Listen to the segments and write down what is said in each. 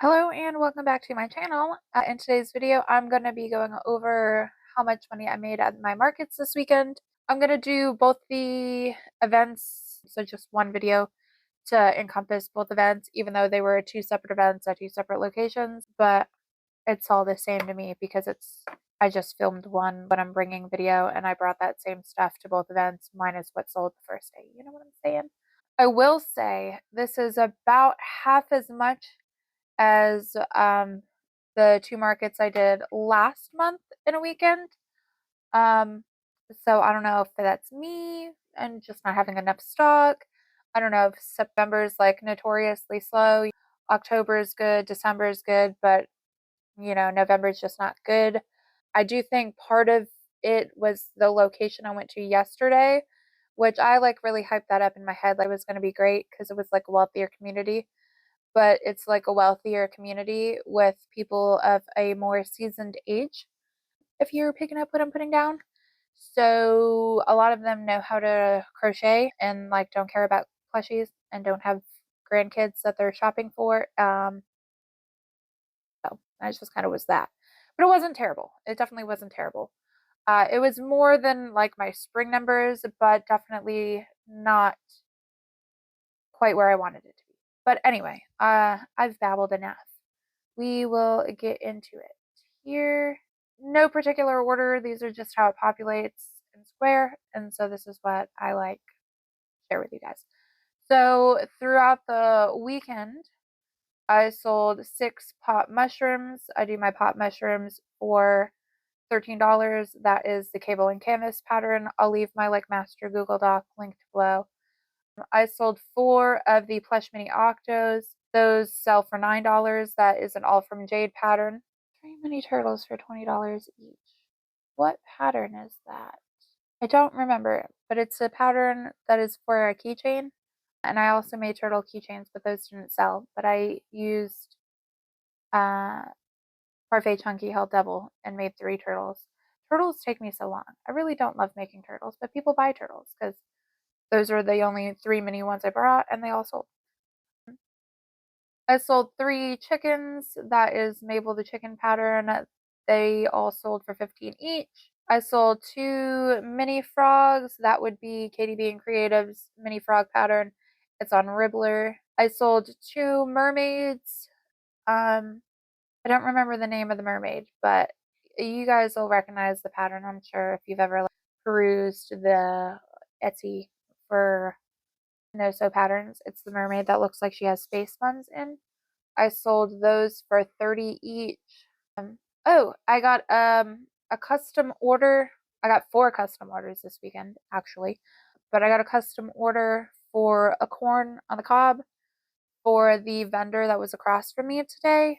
Hello and welcome back to my channel. In today's video, I'm going to be going over how much money I made at my markets this weekend. I'm going to do both the events, so just one video to encompass both events, even though they were two separate events at two separate locations, but it's all the same to me because I just filmed one, but I'm bringing video and I brought that same stuff to both events, minus what sold the first day. You know what I'm saying? I will say this is about half as much as the two markets I did last month in a weekend. So I don't know if that's me and just not having enough stock. I don't know if September is like notoriously slow. October is good, December is good, but November is just not good. I do think part of it was the location I went to yesterday, which I like really hyped that up in my head. Like it was going to be great because it was like a wealthier community, but it's like a wealthier community with people of a more seasoned age, if you're picking up what I'm putting down. So a lot of them know how to crochet and like don't care about plushies and don't have grandkids that they're shopping for. So that just kind of was that. But it wasn't terrible. It definitely wasn't terrible. It was more than like my spring numbers, but definitely not quite where I wanted it to be. But anyway, I've babbled enough. We will get into it here. No particular order. These are just how it populates in Square. And so this is what I like to share with you guys. So throughout the weekend, I sold 6 pot mushrooms. I do my pot mushrooms for $13. That is the cable and canvas pattern. I'll leave my master Google Doc linked below. I sold 4 of the plush mini octos. Those sell for $9. That is an all from Jade pattern. 3 mini turtles for $20 each. What pattern is that? I don't remember, but it's a pattern that is for a keychain. And I also made turtle keychains, but those didn't sell. But I used Parfait Chunky Held Double and made 3 turtles. Turtles take me so long. I really don't love making turtles, but people buy turtles because those are the only 3 mini ones I brought, and they all sold. I sold 3 chickens. That is Mabel the chicken pattern. They all sold for $15 each. I sold 2 mini frogs. That would be Katie Being Creative's mini frog pattern. It's on Ribbler. I sold 2 mermaids. I don't remember the name of the mermaid, but you guys will recognize the pattern, I'm sure, if you've ever perused the Etsy for no sew patterns. It's the mermaid that looks like she has space buns in. I sold those for $30 each. I got a custom order. I got 4 custom orders this weekend, actually. But I got a custom order for a corn on the cob for the vendor that was across from me today.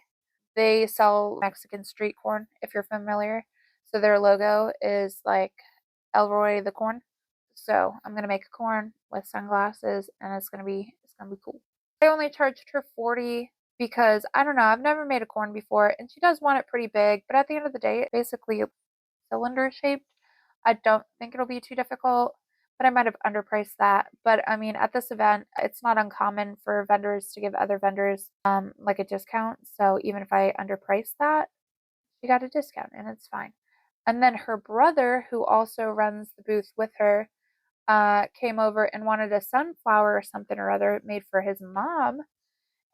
They sell Mexican street corn, if you're familiar. So their logo is like Elroy the corn. So I'm gonna make a corn with sunglasses, and it's gonna be cool. I only charged her $40 because I don't know, I've never made a corn before, and she does want it pretty big. But at the end of the day, it's basically cylinder shaped. I don't think it'll be too difficult, but I might have underpriced that. But I mean, at this event, it's not uncommon for vendors to give other vendors like a discount. So even if I underpriced that, she got a discount, and it's fine. And then her brother, who also runs the booth with her, came over and wanted a sunflower or something or other made for his mom.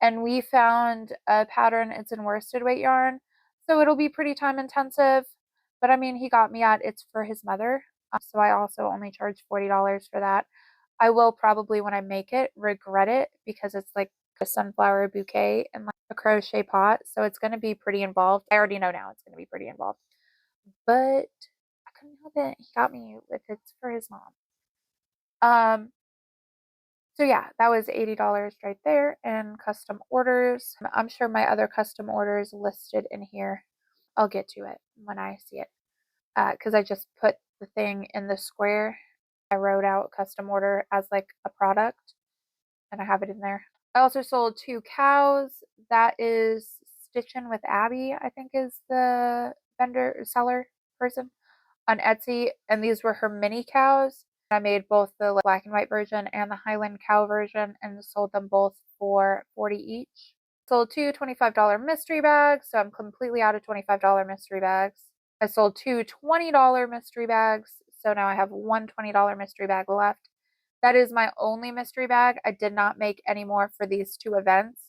And we found a pattern. It's in worsted weight yarn, so it'll be pretty time intensive. But I mean, he got me at it's for his mother, so I also only charged $40 for that. I will probably, when I make it, regret it because it's like a sunflower bouquet and like a crochet pot, so it's going to be pretty involved. I already know now it's going to be pretty involved, but I couldn't help it. He got me with it's for his mom. So yeah, that was $80 right there in custom orders. I'm sure my other custom orders listed in here. I'll get to it when I see it. Because I just put the thing in the square. I wrote out custom order as like a product, and I have it in there. I also sold 2 cows. That is Stitchin' with Abby, I think is the seller person on Etsy. And these were her mini cows. I made both the black and white version and the Highland cow version and sold them both for $40 each. Sold two $25 mystery bags, so I'm completely out of $25 mystery bags. I sold two $20 mystery bags, so now I have one $20 mystery bag left. That is my only mystery bag. I did not make any more for these two events,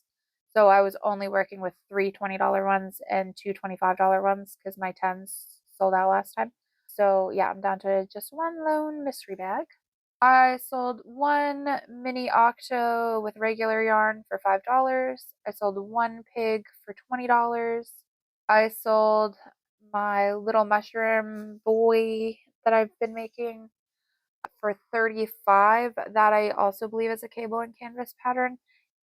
so I was only working with three $20 ones and two $25 ones because my 10s sold out last time. So yeah, I'm down to just one lone mystery bag. I sold one mini octo with regular yarn for $5. I sold one pig for $20. I sold my little mushroom boy that I've been making for $35. That I also believe is a cable and canvas pattern.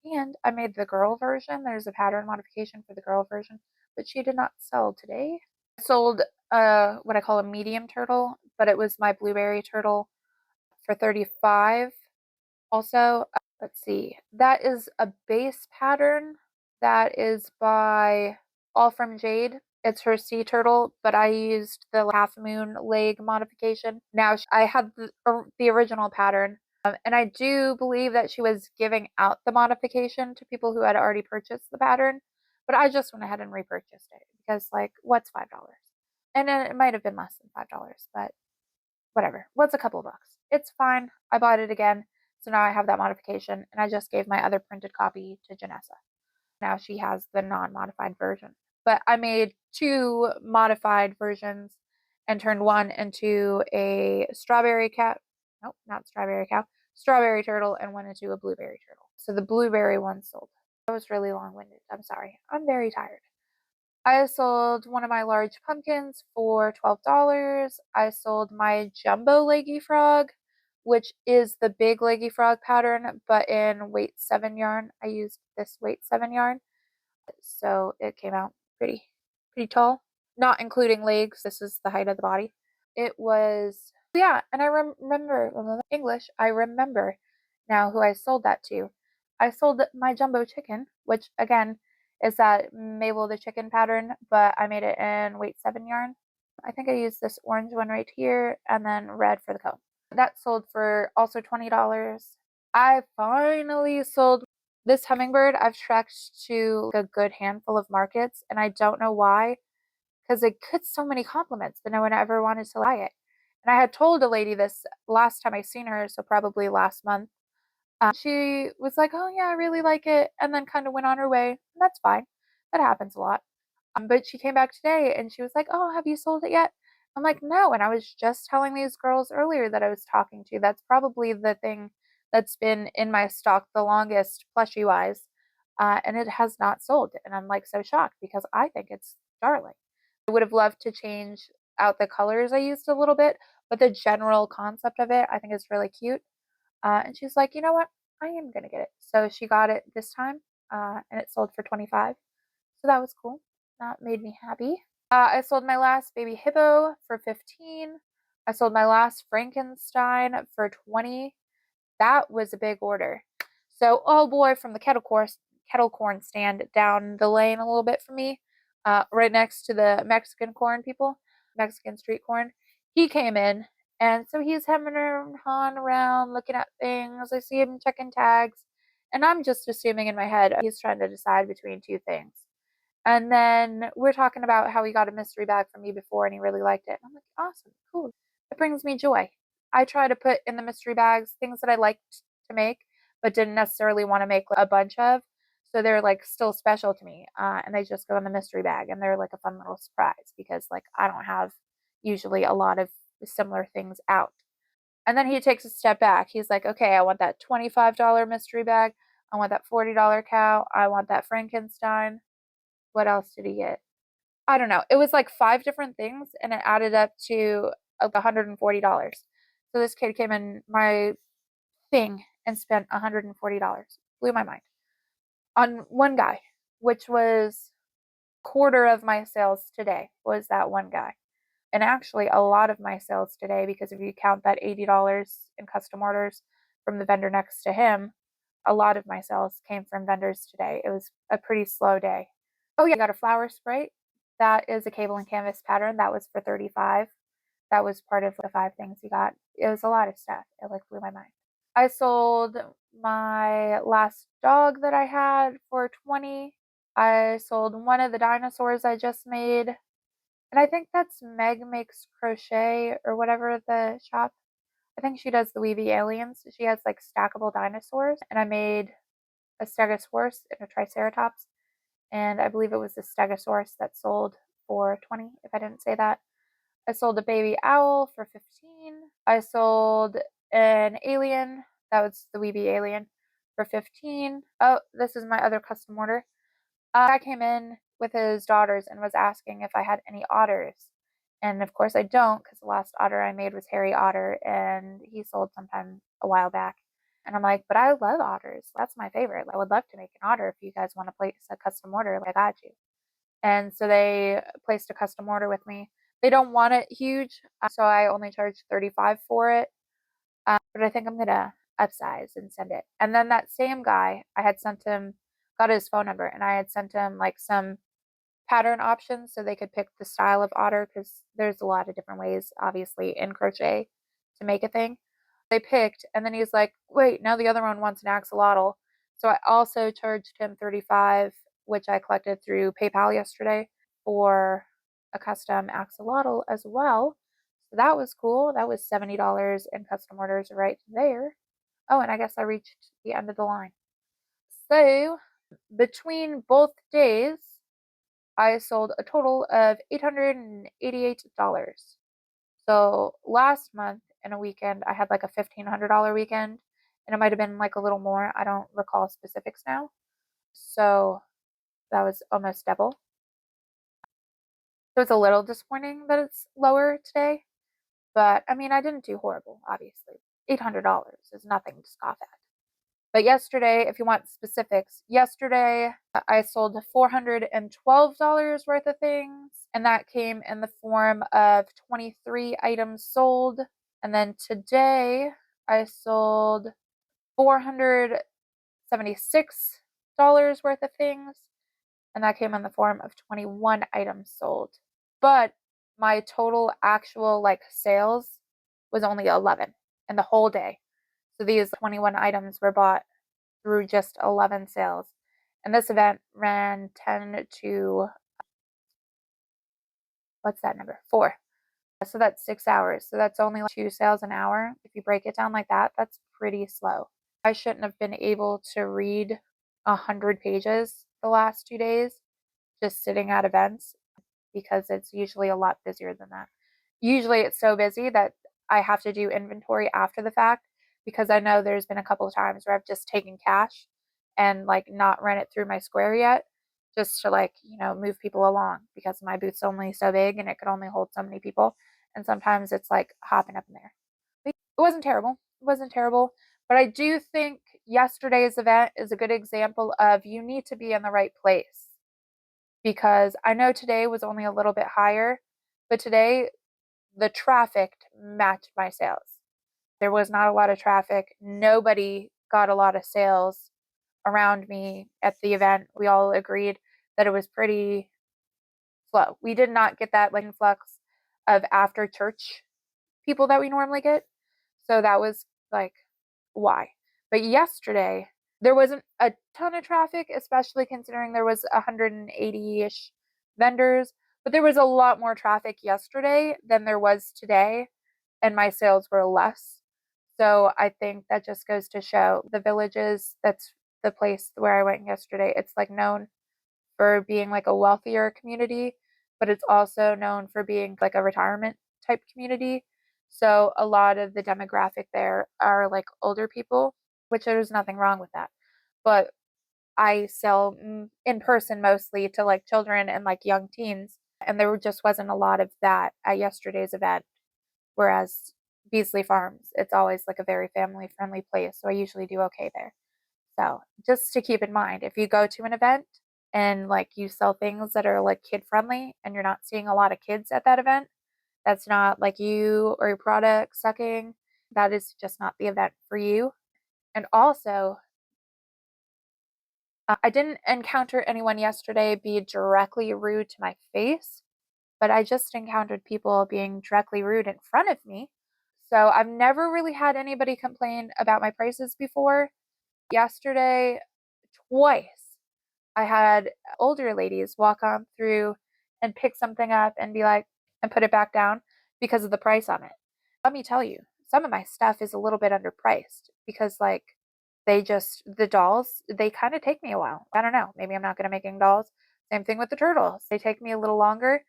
And I made the girl version. There's a pattern modification for the girl version, but she did not sell today. I sold what I call a medium turtle, but it was my blueberry turtle for $35. Also, let's see, that is a base pattern that is by All From Jade. It's her sea turtle, but I used the half moon leg modification. Now I had the original pattern, and I do believe that she was giving out the modification to people who had already purchased the pattern, but I just went ahead and repurchased it because, like, what's $5? And then it might have been less than $5, but whatever. What's a couple bucks? It's fine. I bought it again, so now I have that modification, and I just gave my other printed copy to Janessa. Now she has the non-modified version. But I made two modified versions and turned one into a strawberry cow. Nope, not strawberry cow. Strawberry turtle, and one into a blueberry turtle. So the blueberry one sold. That was really long-winded. I'm sorry. I'm very tired. I sold one of my large pumpkins for $12. I sold my jumbo leggy frog, which is the big leggy frog pattern, but in weight 7 yarn. I used this weight 7 yarn, so it came out pretty tall, not including legs. This is the height of the body. It was, yeah, and I remember English. I remember now who I sold that to. I sold my jumbo chicken, which again is that Mabel the chicken pattern, but I made it in weight 7 yarn. I think I used this orange one right here and then red for the comb. That sold for also $20. I finally sold this hummingbird. I've trekked to a good handful of markets, and I don't know why, because it gets so many compliments, but no one ever wanted to buy it. And I had told a lady this last time I seen her, so probably last month. She was like, "Oh yeah, I really like it," and then kind of went on her way. And that's fine. That happens a lot. But she came back today and she was like, "Oh, have you sold it yet?" I'm like, "No." And I was just telling these girls earlier that I was talking to. That's probably the thing that's been in my stock the longest, plushie wise, and it has not sold. And I'm like so shocked because I think it's darling. I would have loved to change out the colors I used a little bit, but the general concept of it I think is really cute. And she's like, "You know what? I am gonna get it." So she got it this time, and it sold for 25. So that was cool. That made me happy. I sold my last baby hippo for 15. I sold my last Frankenstein for 20. That was a big order. So, oh boy, from the kettle corn stand down the lane a little bit from me, right next to the Mexican corn people, Mexican street corn, he came in, and so he's hemming and hawing around, looking at things. I see him checking tags, and I'm just assuming in my head he's trying to decide between two things. And then we're talking about how he got a mystery bag from me before and he really liked it. And I'm like, awesome, cool. It brings me joy. I try to put in the mystery bags things that I liked to make, but didn't necessarily want to make a bunch of. So they're like still special to me. And they just go in the mystery bag and they're like a fun little surprise because like I don't have usually a lot of similar things out. And then he takes a step back. He's like, okay, I want that $25 mystery bag. I want that $40 cow. I want that Frankenstein. What else did he get? I don't know. It was like 5 different things and it added up to $140. So this kid came in my thing and spent $140. Blew my mind. On one guy, which was quarter of my sales today, was that one guy. And actually a lot of my sales today, because if you count that $80 in custom orders from the vendor next to him, a lot of my sales came from vendors today. It was a pretty slow day. Oh yeah, I got a flower sprite. That is a cable and canvas pattern. That was for 35. That was part of the 5 things we got. It was a lot of stuff. It like blew my mind. I sold my last dog that I had for 20. I sold one of the dinosaurs I just made. And I think that's Meg Makes Crochet or whatever the shop. I think she does the Weavy Aliens. She has like stackable dinosaurs. And I made a Stegosaurus and a Triceratops. And I believe it was the Stegosaurus that sold for 20, if I didn't say that. I sold a baby owl for 15. I sold an alien. That was the Weeby alien for 15. Oh, this is my other custom order. I came in with his daughters and was asking if I had any otters. And of course I don't, because the last otter I made was Harry Otter, and he sold sometime a while back. And I'm like, but I love otters. That's my favorite. I would love to make an otter if you guys want to place a custom order. I got you. And so they placed a custom order with me. They don't want it huge, so I only charged $35 for it. But I think I'm gonna upsize and send it. And then that same guy, I had sent him, got his phone number, and I had sent him like some pattern options so they could pick the style of otter, because there's a lot of different ways, obviously, in crochet to make a thing. They picked, and then he's like, wait, now the other one wants an axolotl. So I also charged him $35, which I collected through PayPal yesterday, for a custom axolotl as well. So that was cool. That was $70 in custom orders right there. Oh, and I guess I reached the end of the line. So between both days, I sold a total of $888. So last month in a weekend, I had like a $1,500 weekend, and it might have been like a little more. I don't recall specifics now. So that was almost double. So it's a little disappointing that it's lower today, but I mean, I didn't do horrible, obviously. $800 is nothing to scoff at. But yesterday, if you want specifics, yesterday I sold $412 worth of things, and that came in the form of 23 items sold. And then today I sold $476 worth of things, and that came in the form of 21 items sold. But my total actual like sales was only 11 in the whole day. So these 21 items were bought through just 11 sales. And this event ran 10 to, what's that number? 4. So that's 6 hours. So that's only like 2 sales an hour. If you break it down like that, that's pretty slow. I shouldn't have been able to read 100 pages the last 2 days just sitting at events, because it's usually a lot busier than that. Usually it's so busy that I have to do inventory after the fact, because I know there's been a couple of times where I've just taken cash and like not run it through my square yet, just to like, move people along, because my booth's only so big and it could only hold so many people. And sometimes it's like hopping up in there. But it wasn't terrible. It wasn't terrible. But I do think yesterday's event is a good example of you need to be in the right place, because I know today was only a little bit higher, but today the traffic matched my sales. There was not a lot of traffic. Nobody got a lot of sales around me at the event. We all agreed that it was pretty slow. We did not get that like influx of after church people that we normally get. So that was like why. But yesterday there wasn't a ton of traffic, especially considering there was 180-ish vendors, but there was a lot more traffic yesterday than there was today, and my sales were less. So I think that just goes to show the Villages, that's the place where I went yesterday. It's like known for being like a wealthier community, but it's also known for being like a retirement type community. So a lot of the demographic there are like older people, which there's nothing wrong with that. But I sell in person mostly to like children and like young teens, and there just wasn't a lot of that at yesterday's event. Whereas Beasley Farms, it's always like a very family friendly place, so I usually do okay there. So just to keep in mind, if you go to an event and like you sell things that are like kid friendly and you're not seeing a lot of kids at that event, that's not like you or your product sucking. That is just not the event for you. And also, I didn't encounter anyone yesterday be directly rude to my face, but I just encountered people being directly rude in front of me. So I've never really had anybody complain about my prices before. Yesterday, twice, I had older ladies walk on through and pick something up and be like, and put it back down because of the price on it. Let me tell you, some of my stuff is a little bit underpriced because, like, the dolls, they kind of take me a while. I don't know. Maybe I'm not good at making dolls. Same thing with the turtles. They take me a little longer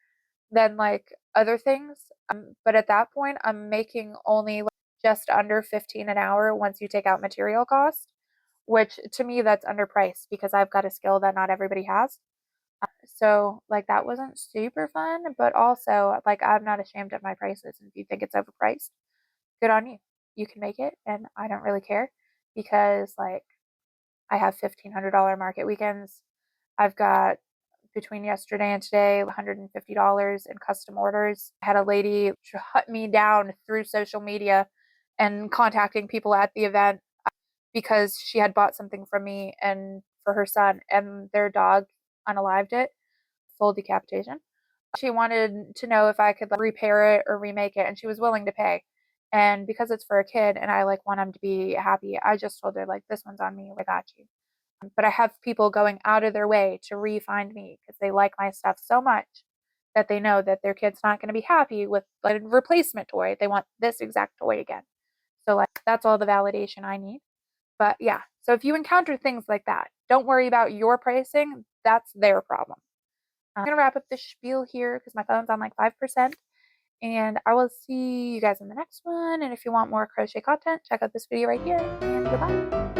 than like other things. But at that point, I'm making only like just under 15 an hour once you take out material cost, which to me that's underpriced because I've got a skill that not everybody has. So like that wasn't super fun, but also like I'm not ashamed of my prices. And if you think it's overpriced, good on you. You can make it, and I don't really care because like I have $1,500 market weekends. I've got between yesterday and today $150 in custom orders. I had a lady hunt me down through social media and contacting people at the event because she had bought something from me and for her son, and their dog unalived it, full decapitation. She wanted to know if I could like, repair it or remake it, and she was willing to pay. And because it's for a kid and I like want him to be happy, I just told her like, this one's on me. I got you. But I have people going out of their way to re-find me because they like my stuff so much that they know that their kid's not going to be happy with like a replacement toy. They want this exact toy again. So like that's all the validation I need. But yeah, so if you encounter things like that, don't worry about your pricing. That's their problem. I'm going to wrap up this spiel here because my phone's on like 5%. And I will see you guys in the next one. And if you want more crochet content, check out this video right here. And goodbye.